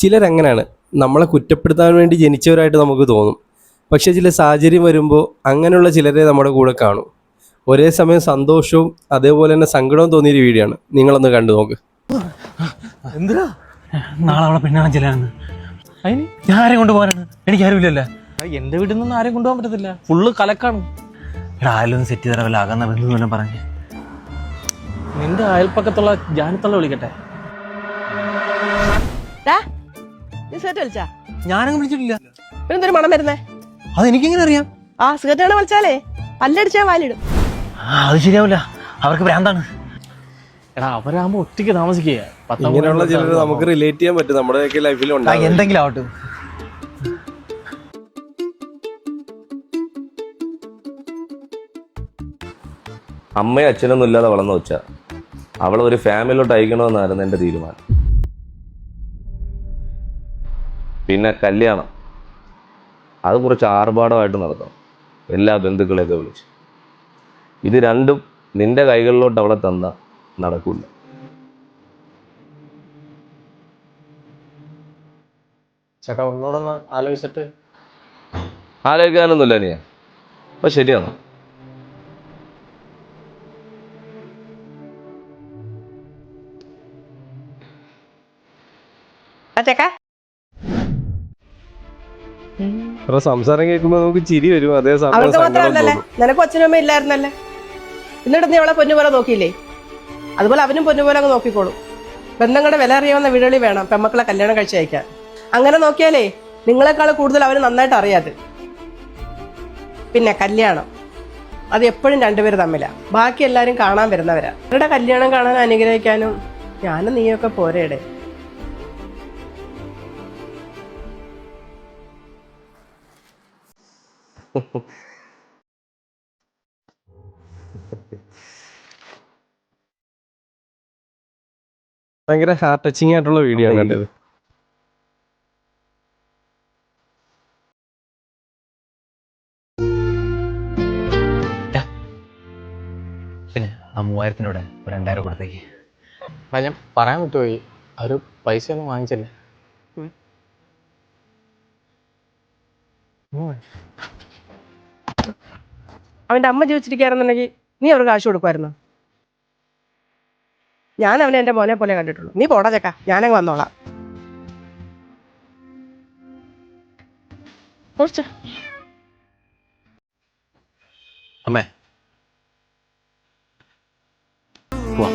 ചിലരങ്ങനെയാണ്, നമ്മളെ കുറ്റപ്പെടുത്താൻ വേണ്ടി ജനിച്ചവരായിട്ട് നമുക്ക് തോന്നും. പക്ഷെ ചില സാഹചര്യം വരുമ്പോൾ അങ്ങനെയുള്ള ചിലരെ നമ്മുടെ കൂടെ കാണും. ഒരേ സമയം സന്തോഷവും അതേപോലെ തന്നെ സങ്കടവും തോന്നിയൊരു വീഡിയോ ആണ്, നിങ്ങളൊന്ന് കണ്ടു നോക്ക്. എന്തിനാ നാളെ അവളെ പെണ്ണാണ് ചെല്ലാനെന്ന്? അതിന് ഞാൻ ആരെയും കൊണ്ടുപോകാനാണ്? എനിക്ക് ആരുമില്ലല്ലോ. എന്റെ വീട്ടിൽ നിന്നും ആരെയും കൊണ്ടുപോകാൻ പറ്റത്തില്ല, ഫുള്ള് കലക്കാണ്. എടാ ആയാലും സെറ്റ് ചെയ്ത വല്ല അകന്ന ബന്ധു പറഞ്ഞ് നിന്റെ അയൽപ്പക്കത്തുള്ള ജാനത്തുള്ള വിളിക്കട്ടെ. ഞാനങ്ങ് വിളിച്ചിട്ടില്ല. പിന്നെന്തൊരു മണം വരുന്നേ? അതെനിക്കെങ്ങനെ അറിയാം? ആ സിഗരറ്റ് വലിച്ചാലേ പല്ലടിച്ചാ വാലിടും. അത് ശരിയാവില്ല, അവർക്ക് ഭ്രാന്താണ്. എടാ അവരാകുമ്പോ ഒറ്റയ്ക്ക് താമസിക്കുക. ഇങ്ങനെയുള്ള ചിലർ നമുക്ക് റിലേറ്റ് ചെയ്യാൻ പറ്റും, നമ്മുടെയൊക്കെ ലൈഫിൽ ഉണ്ടാകും. എന്തെങ്കിലും ആവട്ടെ. അമ്മയും അച്ഛനൊന്നും ഇല്ലാതെ വളർന്നു വെച്ചാ അവളെ ഒരു ഫാമിലിയിലോട്ട് അയക്കണമെന്നായിരുന്നു എൻ്റെ തീരുമാനം. പിന്നെ കല്യാണം അത് കുറച്ച് ആർഭാടമായിട്ട് നടത്തണം, എല്ലാ ബന്ധുക്കളെയൊക്കെ വിളിച്ച്. ഇത് രണ്ടും നിന്റെ കൈകളിലോട്ട് അവളെ തന്ന നടക്കില്ല. ചേട്ടാ ഒന്നോടൊന്ന് ആലോചിച്ചിട്ട്. ആലോചിക്കാനൊന്നുമില്ല നീ, അപ്പൊ ശരിയാണോ? സംസാരം കേൾക്കുമ്പോ നമുക്ക് ചിരി വരും, അതേ അവൾക്ക് സമയം മാത്രമല്ലല്ലേ, നിനക്ക് അച്ഛനും അമ്മ ഇല്ലായിരുന്നല്ലേ? എന്നിട്ട് നീ അവളെ പൊന്നുപോലെ നോക്കിയില്ലേ? അതുപോലെ അവനും പൊന്നുപോലെ അങ്ങ് നോക്കിക്കോളും. ബന്ധങ്ങളുടെ വില അറിയാവുന്ന വീടുകളിൽ വേണം പെമ്മക്കളെ കല്യാണം കഴിച്ച് അയക്കാൻ. അങ്ങനെ നോക്കിയാലേ നിങ്ങളെക്കാൾ കൂടുതൽ അവന് നന്നായിട്ട് അറിയാത്. പിന്നെ കല്യാണം അത് എപ്പോഴും രണ്ടുപേര് തമ്മിലാ, ബാക്കി എല്ലാരും കാണാൻ വരുന്നവരാ. അവരുടെ കല്യാണം കാണാൻ അനുഗ്രഹിക്കാനും ഞാനും നീയൊക്കെ പോരേടെ. ഭയങ്കര ഹാർട്ട് ടച്ചിങ് ആയിട്ടുള്ള വീഡിയോ ആണ് കണ്ടത്. പിന്നെ ആ 3000 ഒരു 2000 കൊടുത്തേക്ക്. ഞാൻ പറയാൻ വിട്ടുപോയി, അവര് പൈസ ഒന്നും വാങ്ങിച്ചില്ല. അവന്റെ അമ്മ ജീവിച്ചിരിക്കുകയാണെന്നുണ്ടെങ്കിൽ നീ അവർക്ക് കാശ് കൊടുക്കുമായിരുന്നു. ഞാൻ അവനെ എന്റെ മോനെ പോലെ കണ്ടിട്ടുള്ളൂ. നീ പോടാ ചക്ക, ഞാനങ്ങ് വന്നോളാം. അമ്മേ പോവാം.